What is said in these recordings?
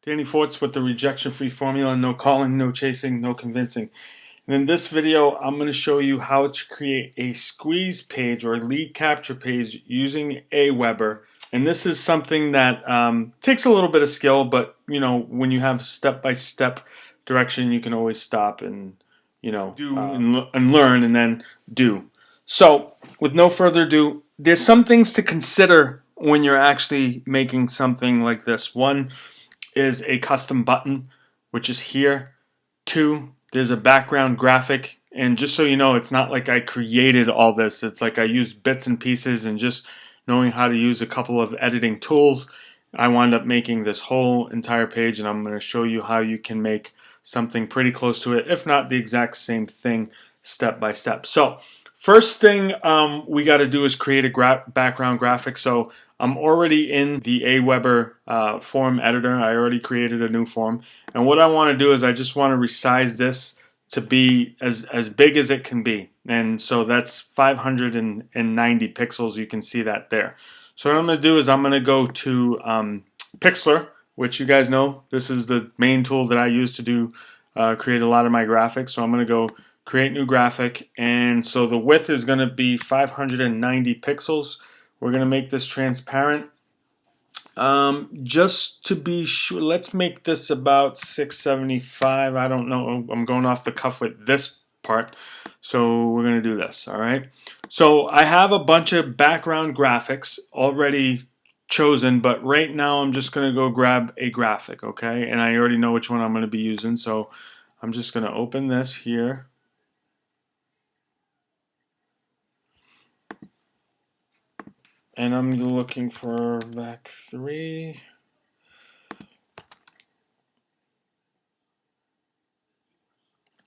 Danny Forts with the rejection-free formula: no calling, no chasing, no convincing. And in this video, I'm going to show you how to create a squeeze page or lead capture page using AWeber. And this is something that takes a little bit of skill, but you know, when you have step-by-step direction, you can always stop and do and learn and then do. So, with no further ado, there's some things to consider when you're actually making something like this. One is a custom button, which is here. Two, there's a background graphic, and just so you know, it's not like I created all this. It's like I used bits and pieces, and just knowing how to use a couple of editing tools, I wound up making this whole entire page, and I'm going to show you how you can make something pretty close to it, if not the exact same thing, step by step. So first thing we got to do is create a background graphic. So I'm already in the AWeber form editor. I already created a new form, and what I want to do is I just want to resize this to be as big as it can be, and so that's 590 pixels. You can see that there. So what I'm going to do is I'm going to go to Pixlr, which you guys know, this is the main tool that I use to do create a lot of my graphics. So I'm going to go create new graphic, and so the width is going to be 590 pixels. We're going to make this transparent. Just to be sure, let's make this about 675. I don't know, I'm going off the cuff with this part, so we're going to do this. All right, so I have a bunch of background graphics already chosen, but right now I'm just going to go grab a graphic, okay? And I already know which one I'm going to be using, so I'm just going to open this here. And I'm looking for VAC 3.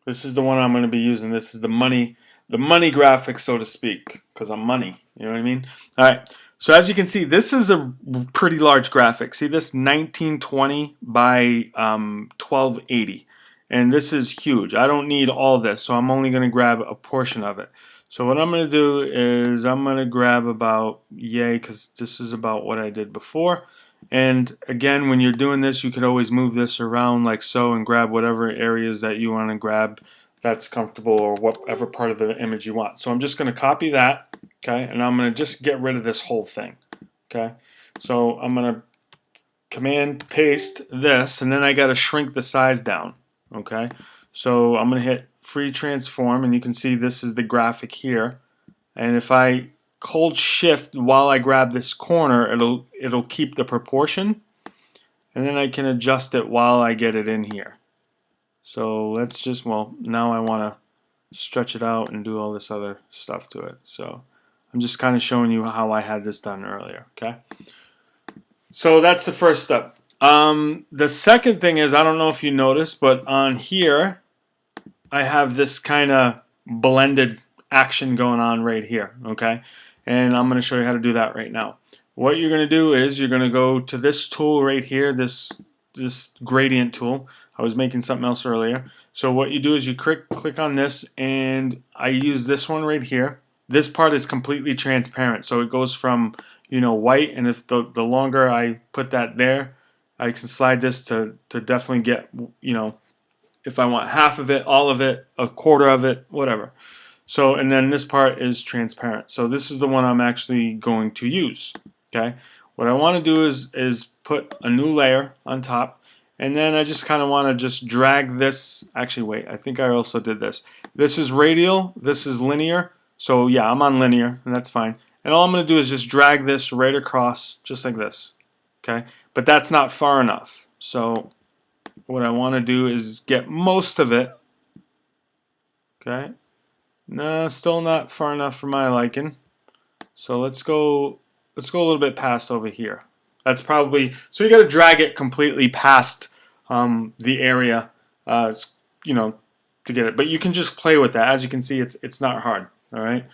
This is the one I'm going to be using. This is the money graphic, so to speak, because I'm money. You know what I mean? All right. So as you can see, this is a pretty large graphic. See this 1920 by 1280. And this is huge. I don't need all this, so I'm only going to grab a portion of it. So what I'm going to do is I'm going to grab about, because this is about what I did before. And again, when you're doing this, you could always move this around like so and grab whatever areas that you want to grab that's comfortable, or whatever part of the image you want. So I'm just going to copy that, okay, and I'm going to just get rid of this whole thing, okay. So I'm going to command paste this, and then I got to shrink the size down, okay. So I'm going to hit free transform, and you can see this is the graphic here, and if I hold shift while I grab this corner, it'll keep the proportion, and then I can adjust it while I get it in here. So let's just, well, now I want to stretch it out and do all this other stuff to it. So I'm just kind of showing you how I had this done earlier, okay? So that's the first step. The second thing is, I don't know if you noticed, but on here I have this kind of blended action going on right here, okay? And I'm going to show you how to do that right now. What you're going to do is you're going to go to this tool right here, this gradient tool. I was making something else earlier. So what you do is you click on this, and I use this one right here. This part is completely transparent, so it goes from, you know, white, and if the longer I put that there, I can slide this to definitely get, you know, if I want half of it, all of it, a quarter of it, whatever. So, and then this part is transparent. So this is the one I'm actually going to use, okay? What I want to do is put a new layer on top, and then I just kind of want to just drag this. Actually, wait, I think I also did this. This is radial, this is linear. So yeah, I'm on linear, and that's fine. And all I'm going to do is just drag this right across, just like this, okay? But that's not far enough. So what I want to do is get most of it, okay? No, still not far enough for my liking. So let's go a little bit past over here. That's probably, so you got to drag it completely past the area, you know, to get it. But you can just play with that. As you can see, it's not hard. All right.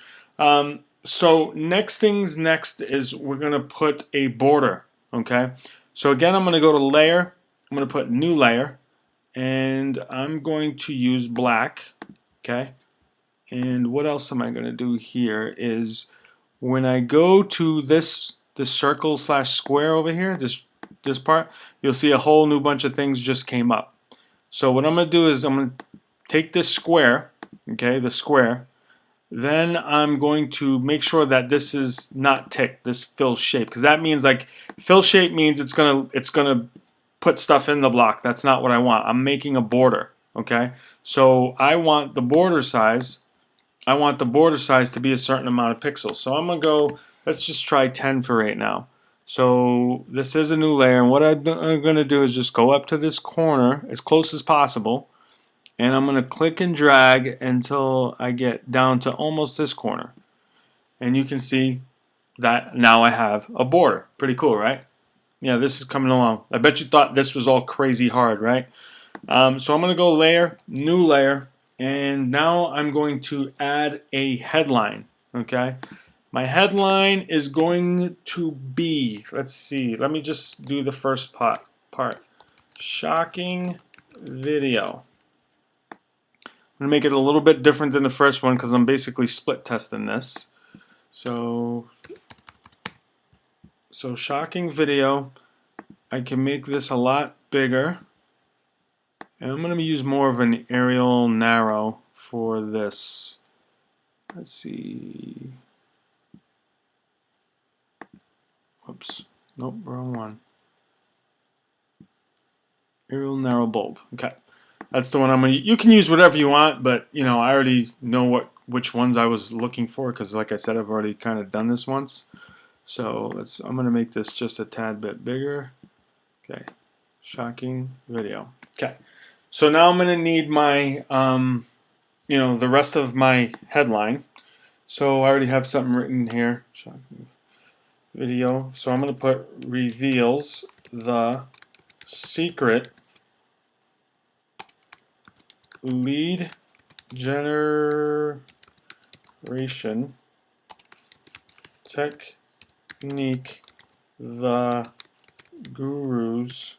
So next is we're gonna put a border. Okay. So again, I'm gonna go to layer. I'm gonna put new layer, and I'm going to use black. Okay. And what else am I gonna do here is when I go to this circle / square over here, this part, you'll see a whole new bunch of things just came up. So what I'm going to do is I'm going to take this square, okay, the square, then I'm going to make sure that this is not ticked, this fill shape, because that means like fill shape means it's gonna put stuff in the block. That's not what I want. I'm making a border, okay? So I want the border size. I want the border size to be a certain amount of pixels. So I'm gonna go. Let's just try 10 for right now. So this is a new layer, and what I'm gonna do is just go up to this corner as close as possible. And I'm going to click and drag until I get down to almost this corner. And you can see that now I have a border. Pretty cool, right? Yeah, this is coming along. I bet you thought this was all crazy hard, right? So I'm going to go layer, new layer, and now I'm going to add a headline, okay? My headline is going to be, let's see, let me just do the first part. Shocking video. I'm going to make it a little bit different than the first one because I'm basically split testing this. So shocking video. I can make this a lot bigger. And I'm going to use more of an aerial narrow for this. Let's see. Whoops. Nope, wrong one. Aerial narrow bold. Okay. That's the one I'm going to use. You can use whatever you want, but you know, I already know which ones I was looking for because like I said, I've already kind of done this once. So I'm going to make this just a tad bit bigger. Okay. Shocking video. Okay. So now I'm going to need my you know, the rest of my headline. So I already have something written here. Shocking video. So I'm going to put reveals the secret lead generation technique the gurus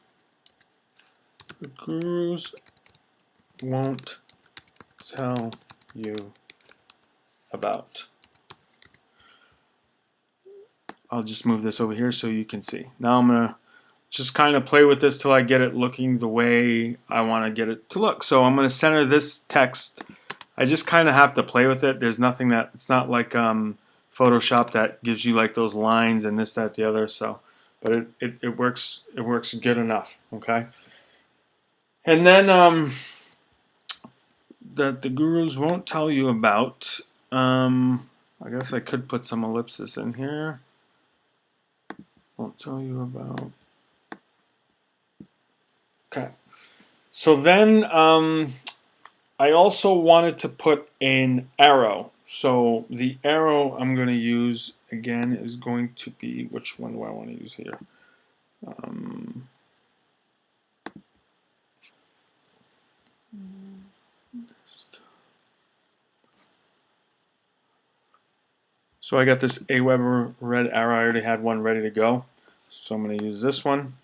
won't tell you about. I'll just move this over here so you can see. Now I'm going to just kind of play with this till I get it looking the way I want to get it to look. So I'm going to center this text. I just kind of have to play with it. There's nothing that, it's not like Photoshop that gives you like those lines and this, that, the other. So, but it works good enough, okay? And then that the gurus won't tell you about, I guess I could put some ellipsis in here. Won't tell you about. Okay. So then I also wanted to put an arrow. So the arrow I'm going to use again is going to be, which one do I want to use here? So I got this AWeber red arrow. I already had one ready to go. So I'm going to use this one.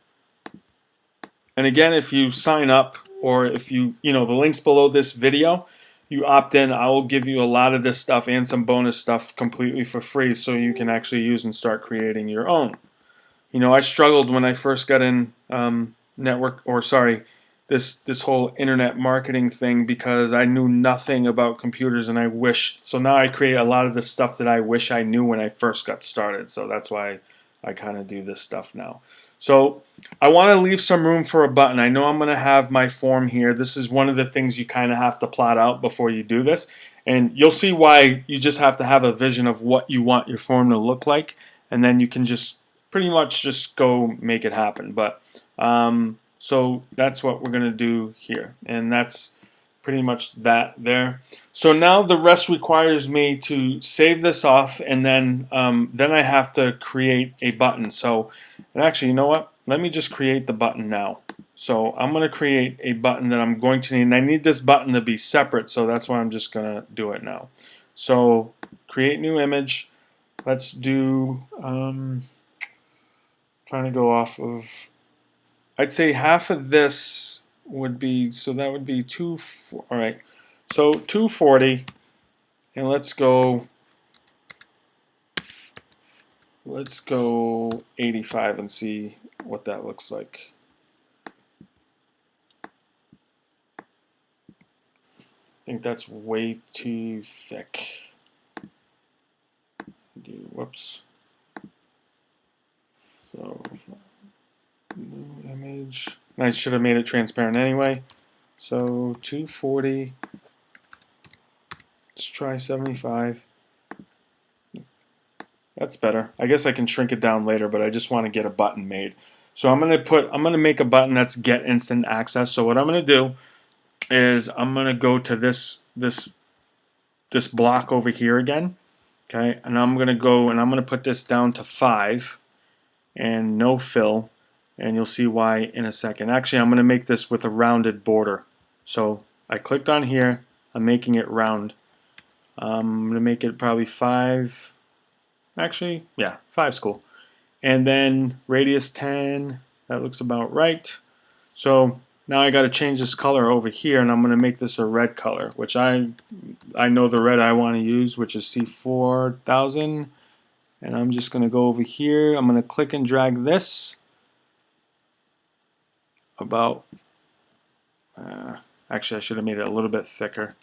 And again, if you sign up or if you know, the links below this video, you opt in, I will give you a lot of this stuff and some bonus stuff completely for free so you can actually use and start creating your own. You know, I struggled when I first got in this whole internet marketing thing because I knew nothing about computers and I wish, so now I create a lot of the stuff that I wish I knew when I first got started. So that's why I kind of do this stuff now. So I want to leave some room for a button. I know I'm going to have my form here. This is one of the things you kind of have to plot out before you do this. And you'll see why you just have to have a vision of what you want your form to look like. And then you can just pretty much just go make it happen. But so that's what we're going to do here. And that's pretty much that there. So now the rest requires me to save this off, and then I have to create a button. So, and actually, you know what? Let me just create the button now. So I'm going to create a button that I'm going to need, and I need this button to be separate, so that's why I'm just going to do it now. So create new image. Let's do, trying to go off of, I'd say half of this would be, so that would be all right, so 240, and let's go 85 and see what that looks like. I think that's way too thick. Whoops. So, new image. I should have made it transparent anyway. So 240. Let's try 75. That's better. I guess I can shrink it down later, but I just want to get a button made. So I'm gonna make a button that's get instant access. So what I'm gonna do is I'm gonna go to this block over here again. Okay, and I'm gonna go and I'm gonna put this down to 5 and no fill, and you'll see why in a second. Actually, I'm gonna make this with a rounded border. So I clicked on here. I'm making it round. I'm gonna make it probably 5. Actually, yeah, 5's cool. And then radius 10. That looks about right. So now I got to change this color over here, and I'm going to make this a red color, which I know the red I want to use, which is C4000. And I'm just going to go over here. I'm going to click and drag this about. Actually, I should have made it a little bit thicker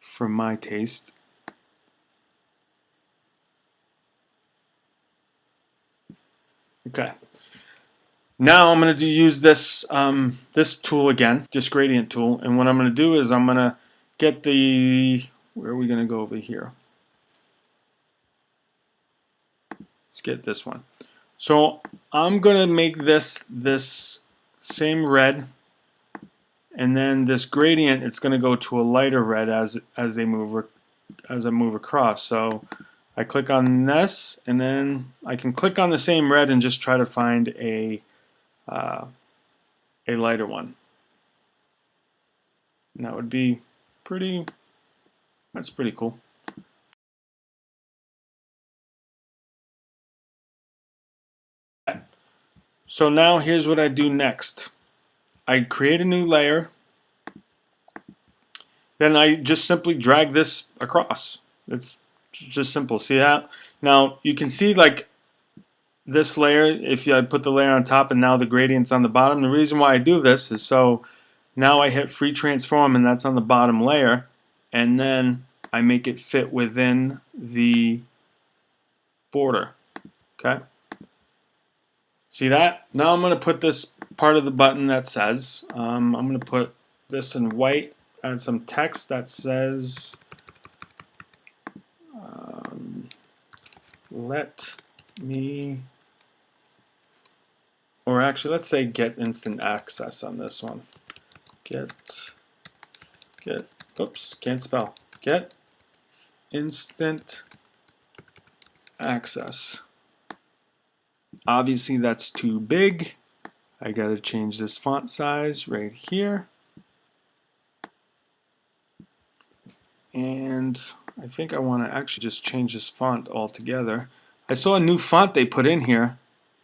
for my taste. Okay. Now I'm going to use this this tool again, this gradient tool, and what I'm going to do is I'm going to get the, where are we going to go over here? Let's get this one. So I'm going to make this same red, and then this gradient, it's going to go to a lighter red as I move across. So I click on this, and then I can click on the same red and just try to find a lighter one. And that would be that's pretty cool. So now here's what I do next. I create a new layer. Then I just simply drag this across. It's just simple. See that? Now you can see like this layer, if I put the layer on top and now the gradient's on the bottom. The reason why I do this is so now I hit free transform and that's on the bottom layer, and then I make it fit within the border. Okay? See that? Now I'm going to put this part of the button that says, I'm going to put this in white, add some text that says, let me, or actually let's say get instant access on this one. Get, oops, can't spell. Get instant access. Obviously that's too big. I gotta change this font size right here. And I think I want to actually just change this font altogether. I saw a new font they put in here,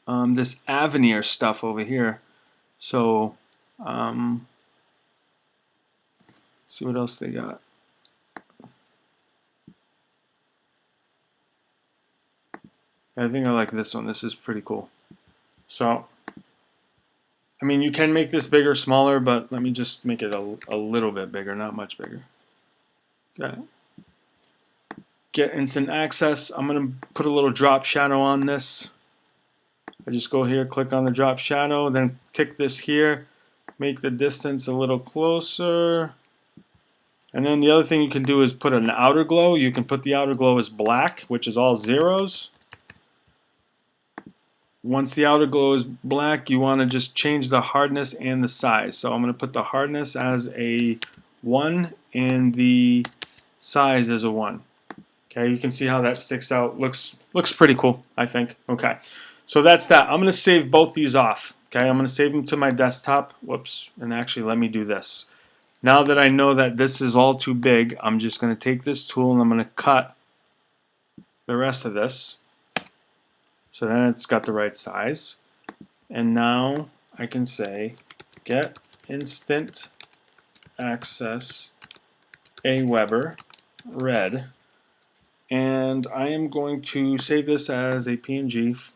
this Avenir stuff over here. So, see what else they got. I think I like this one. This is pretty cool. So, I mean, you can make this bigger, smaller, but let me just make it a little bit bigger, not much bigger. Okay. Get instant access. I'm going to put a little drop shadow on this. I just go here, click on the drop shadow, then tick this here, make the distance a little closer. And then the other thing you can do is put an outer glow. You can put the outer glow as black, which is all zeros. Once the outer glow is black, you want to just change the hardness and the size. So I'm going to put the hardness as a 1 and the size as a 1. Okay, you can see how that sticks out. Looks pretty cool, I think. Okay, so that's that. I'm going to save both these off. Okay, I'm going to save them to my desktop. Whoops, and actually let me do this. Now that I know that this is all too big, I'm just going to take this tool and I'm going to cut the rest of this. So then it's got the right size. And now I can say get instant access AWeber red. And I am going to save this as a PNG.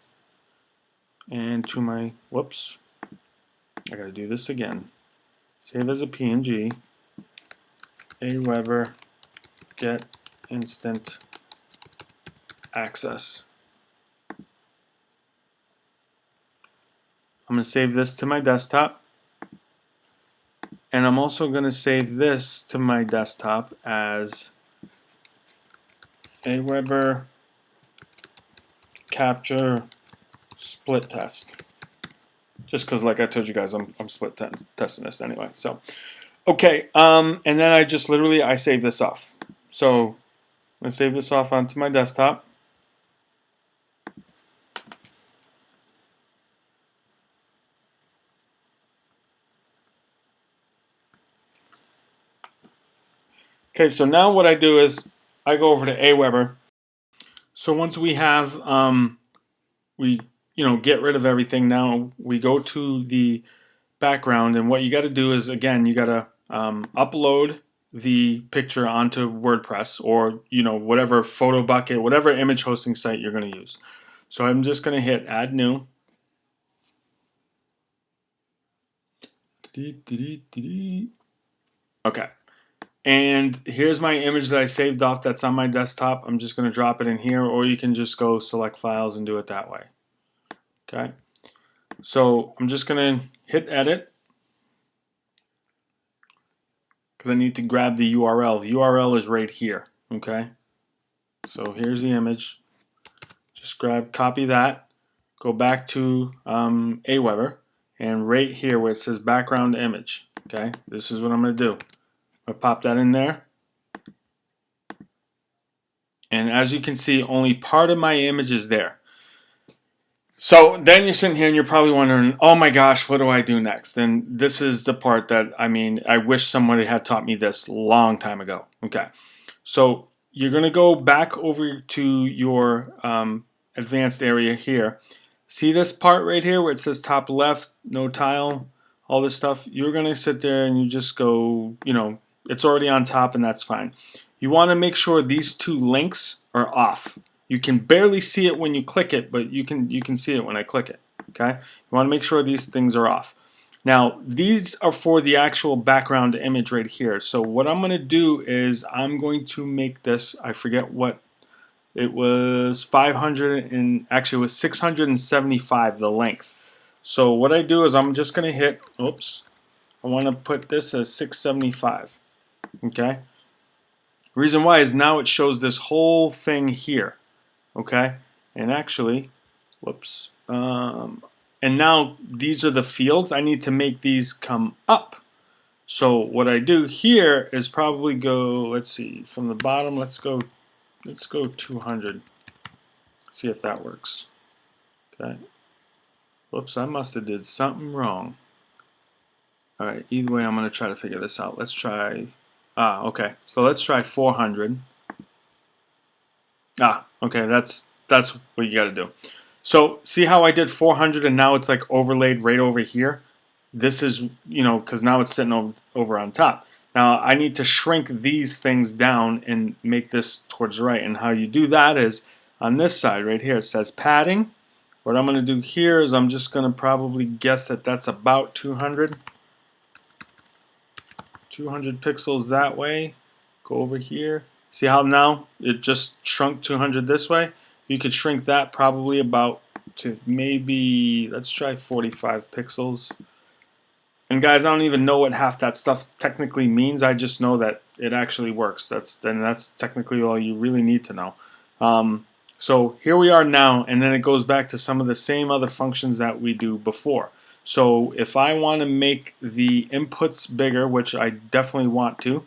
and to my, whoops, I gotta do this again. Save as a PNG, AWeber get instant access. I'm gonna save this to my desktop, and I'm also gonna save this to my desktop as AWeber capture split test. Just because, like I told you guys, I'm split testing this anyway. So, okay, and then I just literally I save this off. So I'm gonna save this off onto my desktop. Okay, so now what I do is I go over to AWeber. So once we have we get rid of everything. Now we go to the background, and what you got to do is, again, you got to upload the picture onto WordPress or whatever photo bucket, whatever image hosting site you're going to use. So I'm just going to hit add new. Okay, and here's my image that I saved off that's on my desktop. I'm just going to drop it in here, or you can just go select files and do it that way. Okay, so I'm just going to hit edit because I need to grab the URL. The URL is right here. Okay, so here's the image. Just copy that, go back to AWeber, and right here where it says background image. Okay, this is what I'm going to do. I'm going to pop that in there. And as you can see, only part of my image is there. So then you're sitting here and you're probably wondering, oh my gosh, what do I do next? And this is the part that, I wish somebody had taught me this a long time ago. Okay, so you're going to go back over to your advanced area here. See this part right here where it says top left, no tile, all this stuff? You're going to sit there and you just go, it's already on top, and that's fine. You want to make sure these two links are off. You can barely see it when you click it, but you can see it when I click it. Okay? You want to make sure these things are off. Now, these are for the actual background image right here. So what I'm going to do is I'm going to make this, I forget what, it was 500, and actually it was 675 the length. So what I do is I'm just going to hit, oops, I want to put this as 675. Okay? Reason why is now it shows this whole thing here. Okay, and actually, whoops, and now these are the fields. I need to make these come up. So what I do here is probably go, let's see, from the bottom, let's go 200. See if that works. Okay. Whoops, I must have did something wrong. All right, either way, I'm going to try to figure this out. Let's try, okay, so let's try 400. Okay, that's what you got to do. So see how I did 400 and now it's like overlaid right over here? This is, because now it's sitting over on top. Now I need to shrink these things down and make this towards the right. And how you do that is on this side right here, it says padding. What I'm going to do here is I'm just going to probably guess that that's about 200. 200 pixels that way. Go over here. See how now it just shrunk 200 this way? You could shrink that probably about to maybe, let's try 45 pixels. And guys, I don't even know what half that stuff technically means. I just know that it actually works. That's technically all you really need to know. So here we are now, and then it goes back to some of the same other functions that we do before. So if I want to make the inputs bigger, which I definitely want to,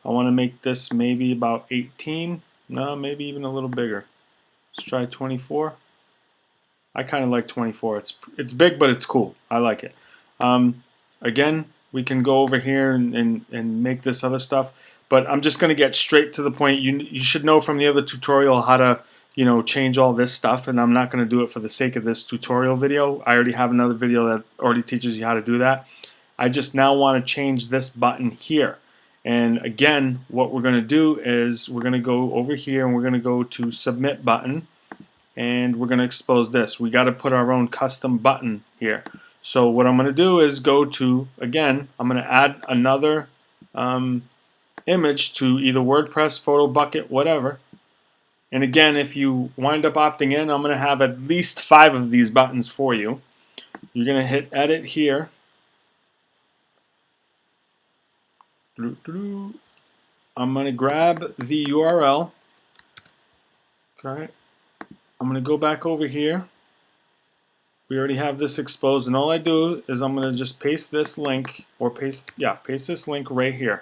I want to make this maybe about 18. No, maybe even a little bigger. Let's try 24. I kind of like 24. It's big, but it's cool. I like it. Again, we can go over here and make this other stuff, but I'm just going to get straight to the point. You should know from the other tutorial how to change all this stuff, and I'm not going to do it for the sake of this tutorial video. I already have another video that already teaches you how to do that. I just now want to change this button here. And again, what we're going to do is we're going to go over here and we're going to go to submit button. and we're going to expose this. We got to put our own custom button here. So what I'm going to do is go to, again, I'm going to add another image to either WordPress, Photo Bucket, whatever. And again, if you wind up opting in, I'm going to have at least 5 of these buttons for you. You're going to hit edit here. I'm going to grab the URL. Okay. I'm going to go back over here. We already have this exposed, and all I do is I'm going to just paste this link, or paste this link right here.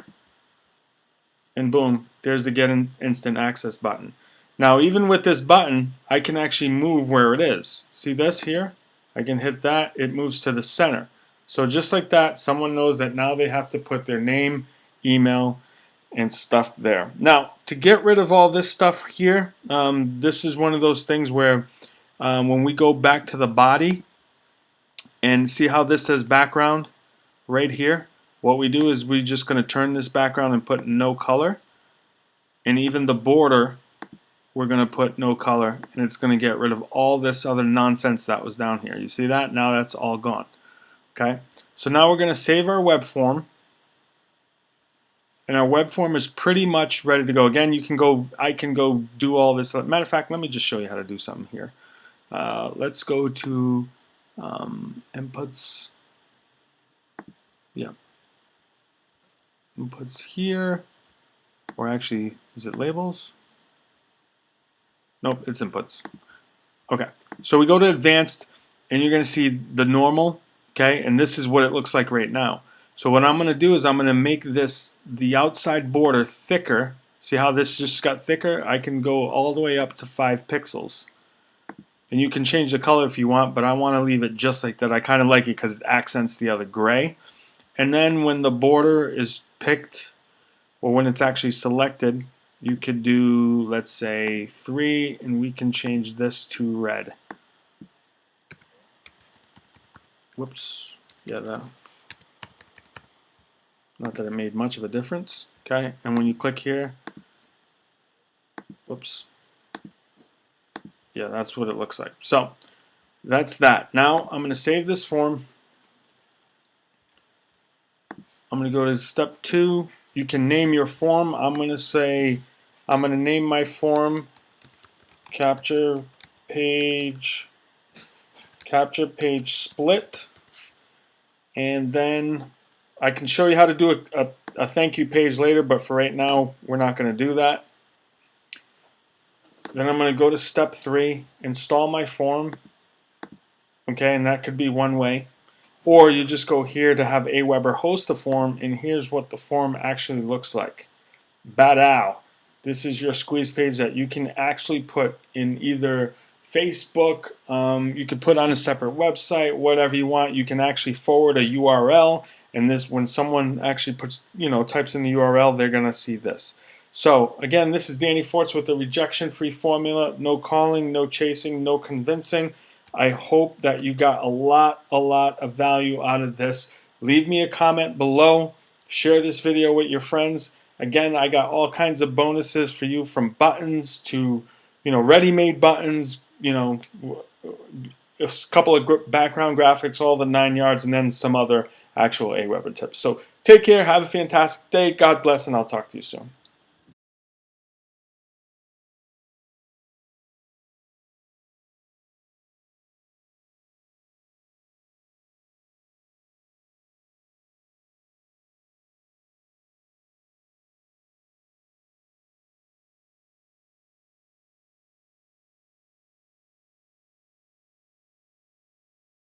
And boom, there's the Get Instant Access button. Now, even with this button, I can actually move where it is. See this here? I can hit that, it moves to the center. So just like that, someone knows that now they have to put their name, email, and stuff there. Now, to get rid of all this stuff here, this is one of those things where when we go back to the body and see how this says background right here, what we do is we're just going to turn this background and put no color, and even the border we're going to put no color, and it's going to get rid of all this other nonsense that was down here. You see that? Now that's all gone. Okay, so now we're going to save our web form, and our web form is pretty much ready to go. Again, you can go, I can go do all this. Matter of fact, let me just show you how to do something here. Let's go to inputs. Yeah, inputs here, or actually, is it labels? Nope, it's inputs. Okay, so we go to advanced, and you're going to see the normal. Okay, and this is what it looks like right now. So what I'm going to do is I'm going to make this, the outside border, thicker. See how this just got thicker? I can go all the way up to 5 pixels. And you can change the color if you want, but I want to leave it just like that. I kind of like it because it accents the other gray. And then when the border is picked, or when it's actually selected, you could do, let's say, 3, and we can change this to red. Whoops. Yeah, not that it made much of a difference. Okay, and when you click here, whoops. Yeah, that's what it looks like. So that's that. Now I'm going to save this form. I'm going to go to step 2. You can name your form. I'm going to name my form capture page split, and then I can show you how to do a thank you page later, but for right now we're not going to do that. Then I'm going to go to step 3, install my form. Okay, and that could be one way. Or you just go here to have AWeber host the form, and here's what the form actually looks like. Badaw. This is your squeeze page that you can actually put in either Facebook, you could put on a separate website, whatever you want. You can actually forward a URL, and this, when someone actually puts, types in the URL, they're going to see this. So again, this is Danny Forts with the rejection-free formula. No calling, no chasing, no convincing. I hope that you got a lot of value out of this. Leave me a comment below. Share this video with your friends. Again, I got all kinds of bonuses for you, from buttons to, ready-made buttons, a couple of background graphics, all the 9 yards, and then some other actual AWeber tips. So take care. Have a fantastic day. God bless, and I'll talk to you soon.